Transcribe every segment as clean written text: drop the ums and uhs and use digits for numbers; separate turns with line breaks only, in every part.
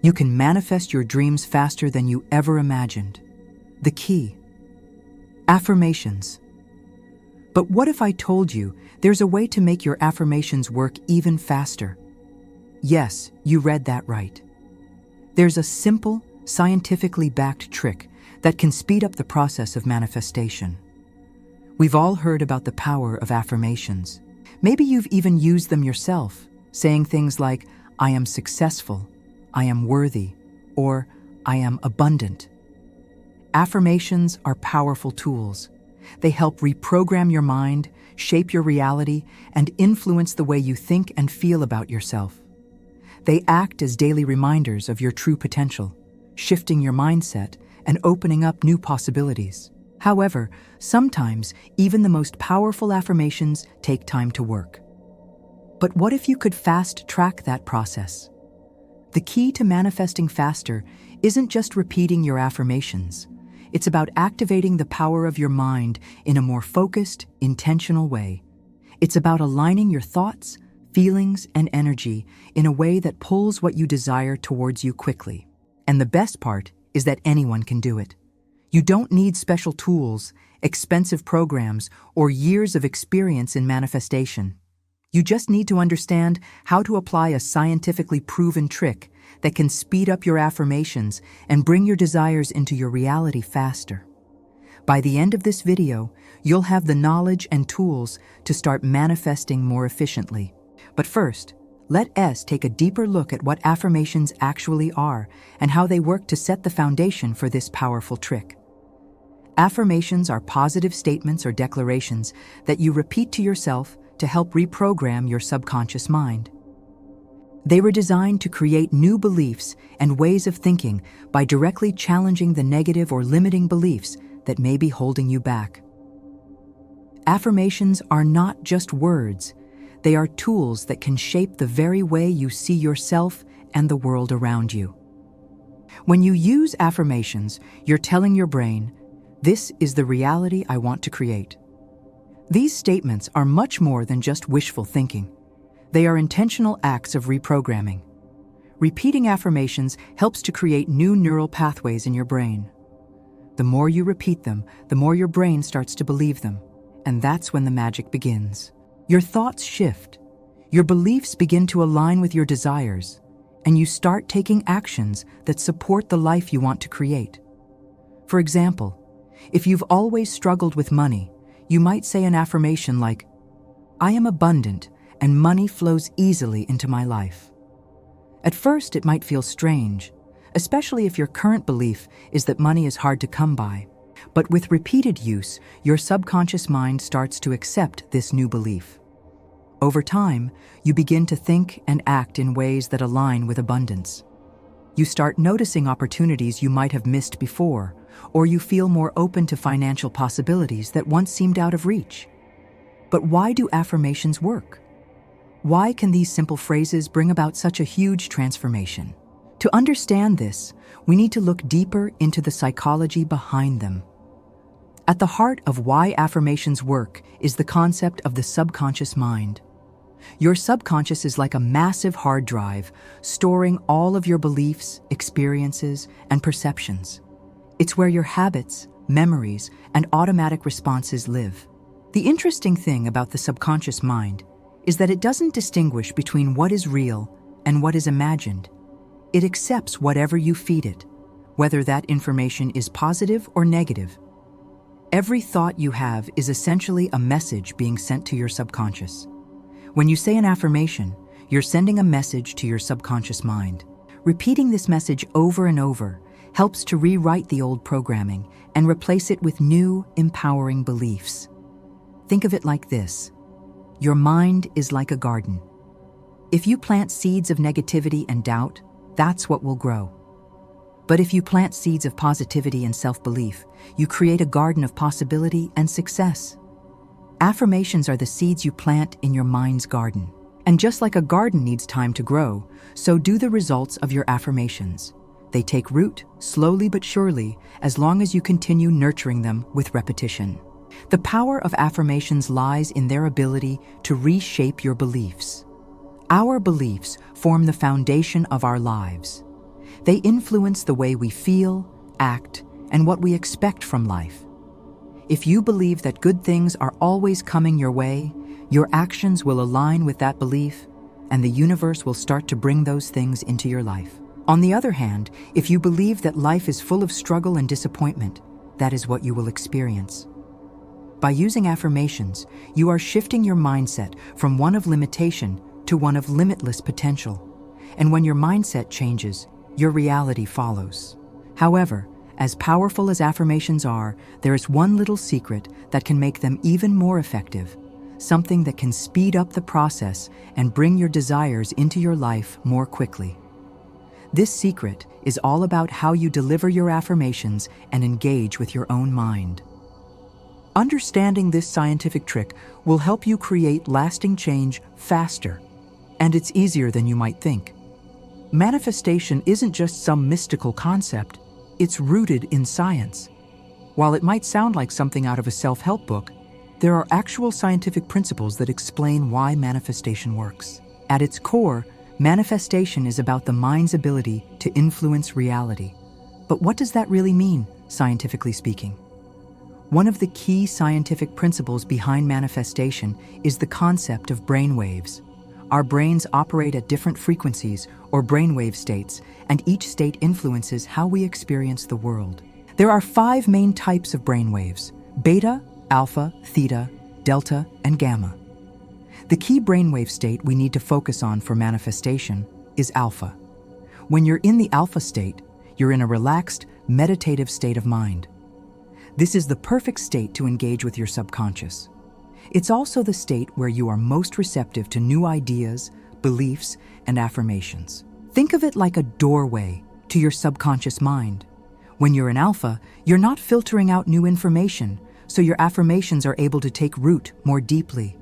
You can manifest your dreams faster than you ever imagined. The key: affirmations. But what if I told you there's a way to make your affirmations work even faster? Yes, you read that right. There's a simple, scientifically backed trick that can speed up the process of manifestation. We've all heard about the power of affirmations. Maybe you've even used them yourself, saying things like, "I am successful," "I am worthy," or "I am abundant." Affirmations are powerful tools. They help reprogram your mind, shape your reality, and influence the way you think and feel about yourself. They act as daily reminders of your true potential, shifting your mindset and opening up new possibilities. However, sometimes even the most powerful affirmations take time to work. But what if you could fast-track that process? The key to manifesting faster isn't just repeating your affirmations. It's about activating the power of your mind in a more focused, intentional way. It's about aligning your thoughts, feelings, and energy in a way that pulls what you desire towards you quickly. And the best part is that anyone can do it. You don't need special tools, expensive programs, or years of experience in manifestation. You just need to understand how to apply a scientifically proven trick that can speed up your affirmations and bring your desires into your reality faster. By the end of this video, you'll have the knowledge and tools to start manifesting more efficiently. But first, let us take a deeper look at what affirmations actually are and how they work to set the foundation for this powerful trick. Affirmations are positive statements or declarations that you repeat to yourself to help reprogram your subconscious mind. They were designed to create new beliefs and ways of thinking by directly challenging the negative or limiting beliefs that may be holding you back. Affirmations are not just words. They are tools that can shape the very way you see yourself and the world around you. When you use affirmations, you're telling your brain, "This is the reality I want to create." These statements are much more than just wishful thinking. They are intentional acts of reprogramming. Repeating affirmations helps to create new neural pathways in your brain. The more you repeat them, the more your brain starts to believe them, and that's when the magic begins. Your thoughts shift, your beliefs begin to align with your desires, and you start taking actions that support the life you want to create. For example, if you've always struggled with money, you might say an affirmation like, "I am abundant and money flows easily into my life." At first, it might feel strange, especially if your current belief is that money is hard to come by. But with repeated use, your subconscious mind starts to accept this new belief. Over time, you begin to think and act in ways that align with abundance. You start noticing opportunities you might have missed before, or you feel more open to financial possibilities that once seemed out of reach. But why do affirmations work? Why can these simple phrases bring about such a huge transformation? To understand this, we need to look deeper into the psychology behind them. At the heart of why affirmations work is the concept of the subconscious mind. Your subconscious is like a massive hard drive, storing all of your beliefs, experiences, and perceptions. It's where your habits, memories, and automatic responses live. The interesting thing about the subconscious mind is that it doesn't distinguish between what is real and what is imagined. It accepts whatever you feed it, whether that information is positive or negative. Every thought you have is essentially a message being sent to your subconscious. When you say an affirmation, you're sending a message to your subconscious mind. Repeating this message over and over helps to rewrite the old programming and replace it with new, empowering beliefs. Think of it like this. Your mind is like a garden. If you plant seeds of negativity and doubt, that's what will grow. But if you plant seeds of positivity and self-belief, you create a garden of possibility and success. Affirmations are the seeds you plant in your mind's garden. And just like a garden needs time to grow, so do the results of your affirmations. They take root, slowly but surely, as long as you continue nurturing them with repetition. The power of affirmations lies in their ability to reshape your beliefs. Our beliefs form the foundation of our lives. They influence the way we feel, act, and what we expect from life. If you believe that good things are always coming your way, your actions will align with that belief, and the universe will start to bring those things into your life. On the other hand, if you believe that life is full of struggle and disappointment, that is what you will experience. By using affirmations, you are shifting your mindset from one of limitation to one of limitless potential. And when your mindset changes, your reality follows. However, as powerful as affirmations are, there is one little secret that can make them even more effective, something that can speed up the process and bring your desires into your life more quickly. This secret is all about how you deliver your affirmations and engage with your own mind. Understanding this scientific trick will help you create lasting change faster, and it's easier than you might think. Manifestation isn't just some mystical concept, it's rooted in science. While it might sound like something out of a self-help book, there are actual scientific principles that explain why manifestation works. At its core, manifestation is about the mind's ability to influence reality. But what does that really mean, scientifically speaking? One of the key scientific principles behind manifestation is the concept of brainwaves. Our brains operate at different frequencies or brainwave states, and each state influences how we experience the world. There are 5 main types of brainwaves: beta, alpha, theta, delta, and gamma. The key brainwave state we need to focus on for manifestation is alpha. When you're in the alpha state, you're in a relaxed, meditative state of mind. This is the perfect state to engage with your subconscious. It's also the state where you are most receptive to new ideas, beliefs, and affirmations. Think of it like a doorway to your subconscious mind. When you're in alpha, you're not filtering out new information, so your affirmations are able to take root more deeply.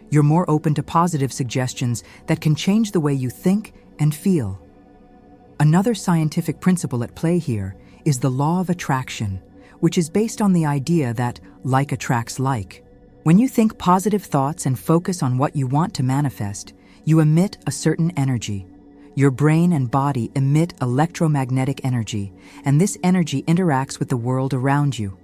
You're more open to positive suggestions that can change the way you think and feel. Another scientific principle at play here is the law of attraction, which is based on the idea that like attracts like. When you think positive thoughts and focus on what you want to manifest, you emit a certain energy. Your brain and body emit electromagnetic energy, and this energy interacts with the world around you.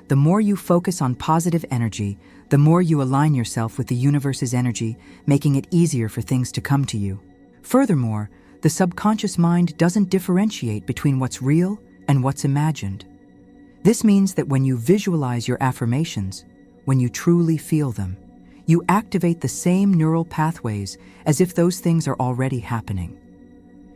The more you focus on positive energy, the more you align yourself with the universe's energy, making it easier for things to come to you. Furthermore, the subconscious mind doesn't differentiate between what's real and what's imagined. This means that when you visualize your affirmations, when you truly feel them, you activate the same neural pathways as if those things are already happening.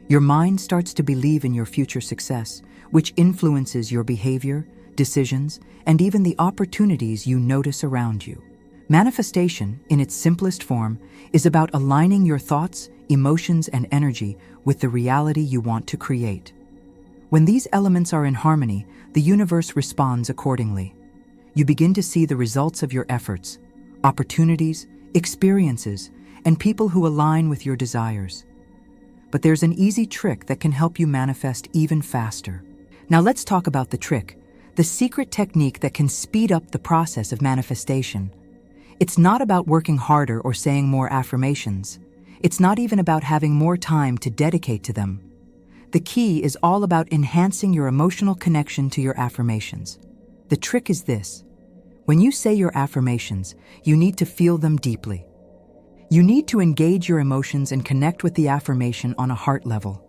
Your mind starts to believe in your future success, which influences your behavior, decisions, and even the opportunities you notice around you. Manifestation, in its simplest form, is about aligning your thoughts, emotions, and energy with the reality you want to create. When these elements are in harmony, the universe responds accordingly. You begin to see the results of your efforts, opportunities, experiences, and people who align with your desires. But there's an easy trick that can help you manifest even faster. Now let's talk about the trick, the secret technique that can speed up the process of manifestation. It's not about working harder or saying more affirmations. It's not even about having more time to dedicate to them. The key is all about enhancing your emotional connection to your affirmations. The trick is this: when you say your affirmations, you need to feel them deeply. You need to engage your emotions and connect with the affirmation on a heart level.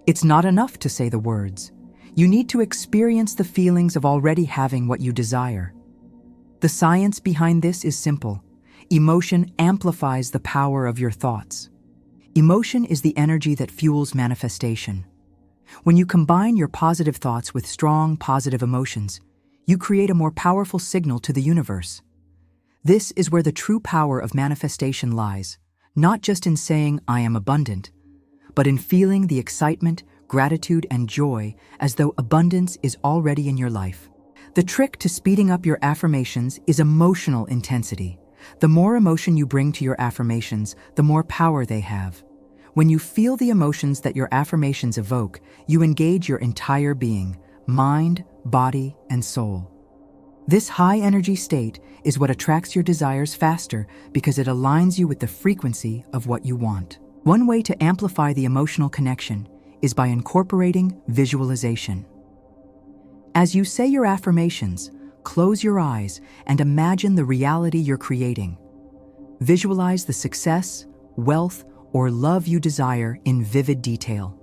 It's not enough to say the words. You need to experience the feelings of already having what you desire. The science behind this is simple. Emotion amplifies the power of your thoughts. Emotion is the energy that fuels manifestation. When you combine your positive thoughts with strong, positive emotions, you create a more powerful signal to the universe. This is where the true power of manifestation lies, not just in saying, "I am abundant," but in feeling the excitement, gratitude, and joy as though abundance is already in your life. The trick to speeding up your affirmations is emotional intensity. The more emotion you bring to your affirmations, the more power they have. When you feel the emotions that your affirmations evoke, you engage your entire being, mind, body, and soul. This high-energy state is what attracts your desires faster because it aligns you with the frequency of what you want. One way to amplify the emotional connection is by incorporating visualization. As you say your affirmations, close your eyes and imagine the reality you're creating. Visualize the success, wealth, or love you desire in vivid detail.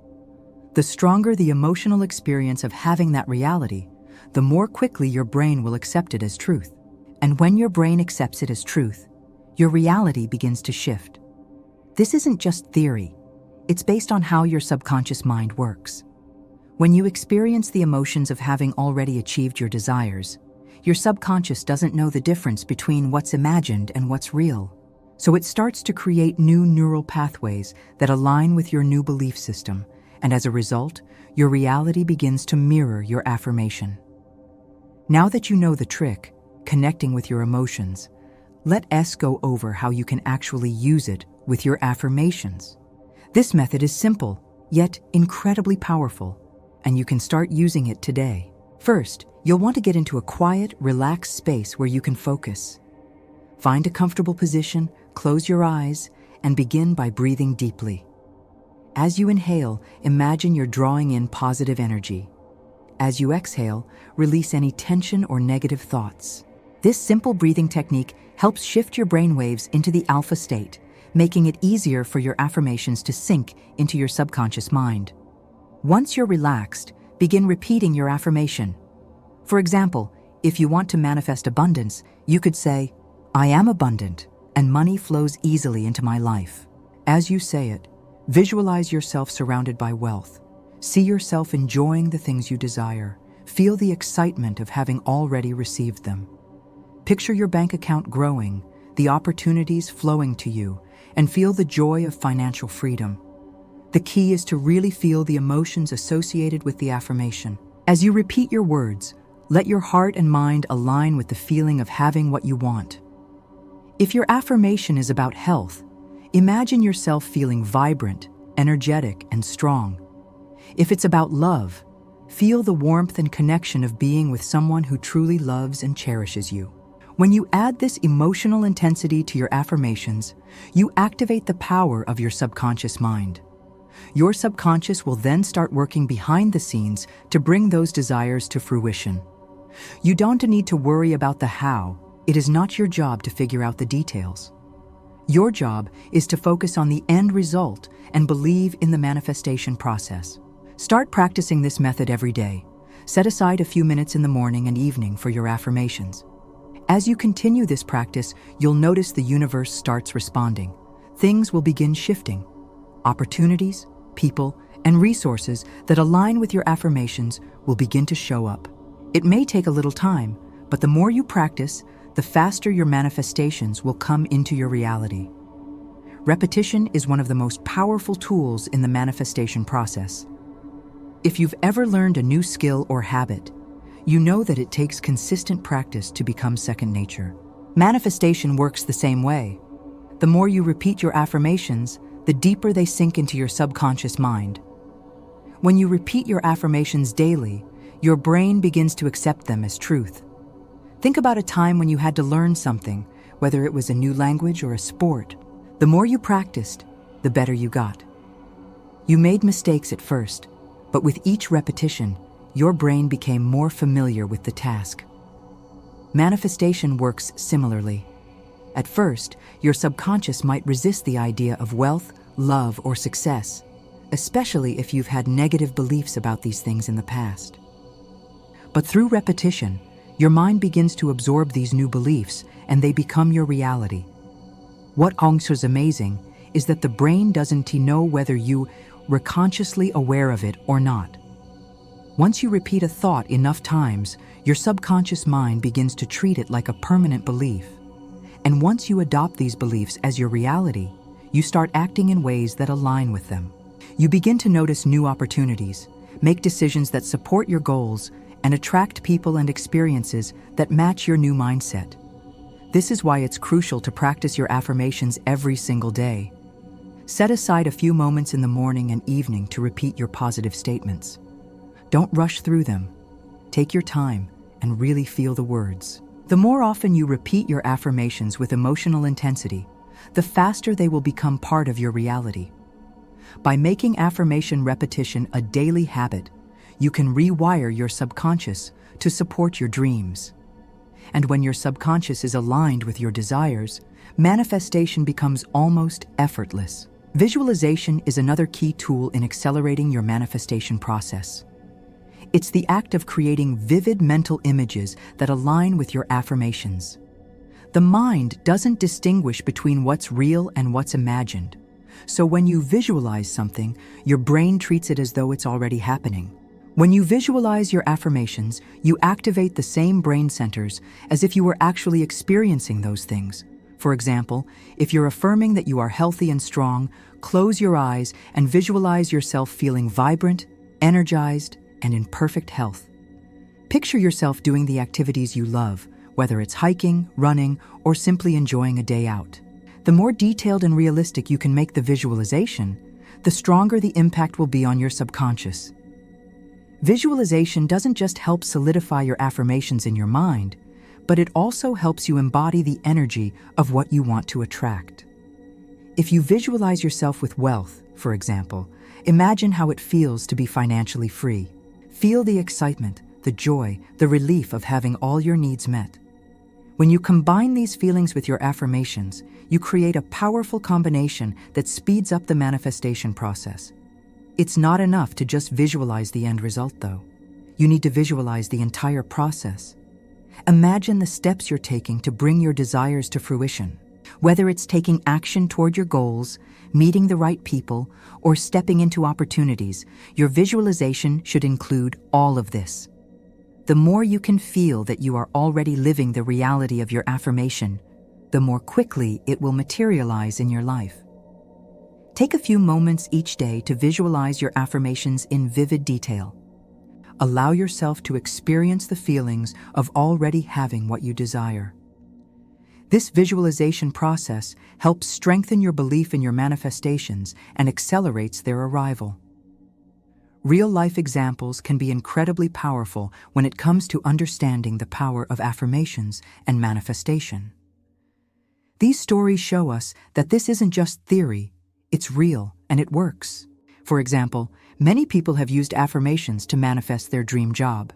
The stronger the emotional experience of having that reality, the more quickly your brain will accept it as truth. And when your brain accepts it as truth, your reality begins to shift. This isn't just theory. It's based on how your subconscious mind works. When you experience the emotions of having already achieved your desires, your subconscious doesn't know the difference between what's imagined and what's real. So it starts to create new neural pathways that align with your new belief system, and as a result, your reality begins to mirror your affirmation. Now that you know the trick, connecting with your emotions, let us go over how you can actually use it with your affirmations. This method is simple, yet incredibly powerful, and you can start using it today. First, you'll want to get into a quiet, relaxed space where you can focus. Find a comfortable position, close your eyes, and begin by breathing deeply. As you inhale, imagine you're drawing in positive energy. As you exhale, release any tension or negative thoughts. This simple breathing technique helps shift your brain waves into the alpha state, making it easier for your affirmations to sink into your subconscious mind. Once you're relaxed, begin repeating your affirmation. For example, if you want to manifest abundance, you could say, "I am abundant, and money flows easily into my life." As you say it, visualize yourself surrounded by wealth. See yourself enjoying the things you desire. Feel the excitement of having already received them. Picture your bank account growing, the opportunities flowing to you, and feel the joy of financial freedom. The key is to really feel the emotions associated with the affirmation. As you repeat your words, let your heart and mind align with the feeling of having what you want. If your affirmation is about health, imagine yourself feeling vibrant, energetic, and strong. If it's about love, feel the warmth and connection of being with someone who truly loves and cherishes you. When you add this emotional intensity to your affirmations, you activate the power of your subconscious mind. Your subconscious will then start working behind the scenes to bring those desires to fruition. You don't need to worry about the how. It is not your job to figure out the details. Your job is to focus on the end result and believe in the manifestation process. Start practicing this method every day. Set aside a few minutes in the morning and evening for your affirmations. As you continue this practice, you'll notice the universe starts responding. Things will begin shifting. Opportunities, people, and resources that align with your affirmations will begin to show up. It may take a little time, but the more you practice, the faster your manifestations will come into your reality. Repetition is one of the most powerful tools in the manifestation process. If you've ever learned a new skill or habit, you know that it takes consistent practice to become second nature. Manifestation works the same way. The more you repeat your affirmations, the deeper they sink into your subconscious mind. When you repeat your affirmations daily, your brain begins to accept them as truth. Think about a time when you had to learn something, whether it was a new language or a sport. The more you practiced, the better you got. You made mistakes at first, but with each repetition, your brain became more familiar with the task. Manifestation works similarly. At first, your subconscious might resist the idea of wealth, love, or success, especially if you've had negative beliefs about these things in the past. But through repetition, your mind begins to absorb these new beliefs and they become your reality. What is amazing is that the brain doesn't know whether you were consciously aware of it or not. Once you repeat a thought enough times, your subconscious mind begins to treat it like a permanent belief. And once you adopt these beliefs as your reality, you start acting in ways that align with them. You begin to notice new opportunities, make decisions that support your goals, and attract people and experiences that match your new mindset. This is why it's crucial to practice your affirmations every single day. Set aside a few moments in the morning and evening to repeat your positive statements. Don't rush through them. Take your time and really feel the words. The more often you repeat your affirmations with emotional intensity, the faster they will become part of your reality. By making affirmation repetition a daily habit, you can rewire your subconscious to support your dreams. And when your subconscious is aligned with your desires, manifestation becomes almost effortless. Visualization is another key tool in accelerating your manifestation process. It's the act of creating vivid mental images that align with your affirmations. The mind doesn't distinguish between what's real and what's imagined. So when you visualize something, your brain treats it as though it's already happening. When you visualize your affirmations, you activate the same brain centers as if you were actually experiencing those things. For example, if you're affirming that you are healthy and strong, close your eyes and visualize yourself feeling vibrant, energized, and in perfect health. Picture yourself doing the activities you love, whether it's hiking, running, or simply enjoying a day out. The more detailed and realistic you can make the visualization, the stronger the impact will be on your subconscious. Visualization doesn't just help solidify your affirmations in your mind, but it also helps you embody the energy of what you want to attract. If you visualize yourself with wealth, for example, imagine how it feels to be financially free. Feel the excitement, the joy, the relief of having all your needs met. When you combine these feelings with your affirmations, you create a powerful combination that speeds up the manifestation process. It's not enough to just visualize the end result, though. You need to visualize the entire process. Imagine the steps you're taking to bring your desires to fruition. Whether it's taking action toward your goals, meeting the right people, or stepping into opportunities, your visualization should include all of this. The more you can feel that you are already living the reality of your affirmation, the more quickly it will materialize in your life. Take a few moments each day to visualize your affirmations in vivid detail. Allow yourself to experience the feelings of already having what you desire. This visualization process helps strengthen your belief in your manifestations and accelerates their arrival. Real-life examples can be incredibly powerful when it comes to understanding the power of affirmations and manifestation. These stories show us that this isn't just theory, it's real and it works. For example, many people have used affirmations to manifest their dream job.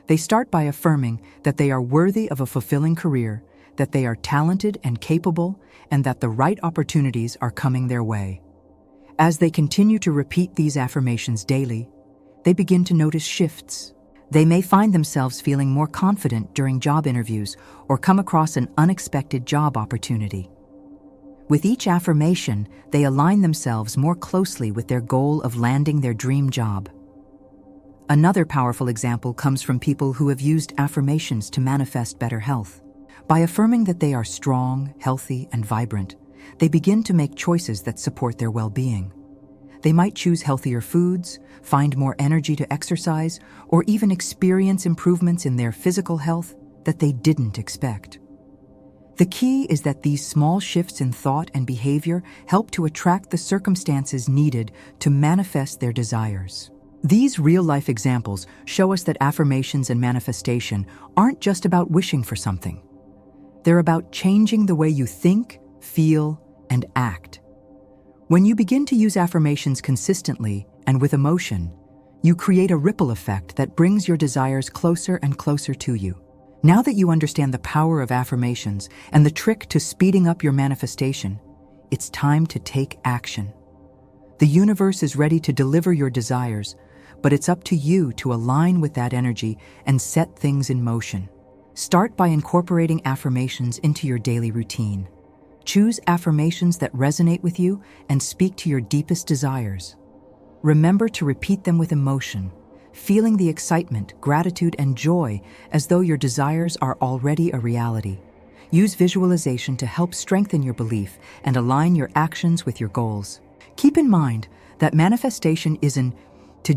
They start by affirming that they are worthy of a fulfilling career, that they are talented and capable, and that the right opportunities are coming their way. As they continue to repeat these affirmations daily, they begin to notice shifts. They may find themselves feeling more confident during job interviews or come across an unexpected job opportunity. With each affirmation, they align themselves more closely with their goal of landing their dream job. Another powerful example comes from people who have used affirmations to manifest better health. By affirming that they are strong, healthy, and vibrant, they begin to make choices that support their well-being. They might choose healthier foods, find more energy to exercise, or even experience improvements in their physical health that they didn't expect. The key is that these small shifts in thought and behavior help to attract the circumstances needed to manifest their desires. These real-life examples show us that affirmations and manifestation aren't just about wishing for something. They're about changing the way you think, feel, and act. When you begin to use affirmations consistently and with emotion, you create a ripple effect that brings your desires closer and closer to you. Now that you understand the power of affirmations and the trick to speeding up your manifestation, it's time to take action. The universe is ready to deliver your desires, but it's up to you to align with that energy and set things in motion. Start by incorporating affirmations into your daily routine. Choose affirmations that resonate with you and speak to your deepest desires. Remember to repeat them with emotion, feeling the excitement, gratitude, and joy as though your desires are already a reality. Use visualization to help strengthen your belief and align your actions with your goals. Keep in mind that manifestation isn't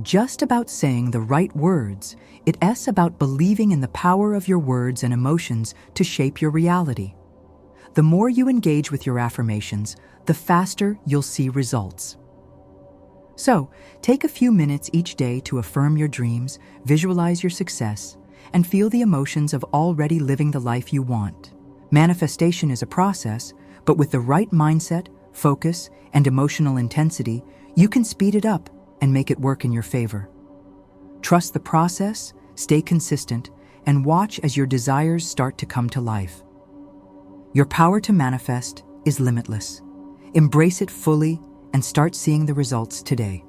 just about saying the right words, it's about believing in the power of your words and emotions to shape your reality. The more you engage with your affirmations, the faster you'll see results. So, take a few minutes each day to affirm your dreams, visualize your success, and feel the emotions of already living the life you want. Manifestation is a process, but with the right mindset, focus, and emotional intensity, You can speed it up and make it work in your favor. Trust the process, stay consistent, and watch as your desires start to come to life. Your power to manifest is limitless. Embrace it fully and start seeing the results today.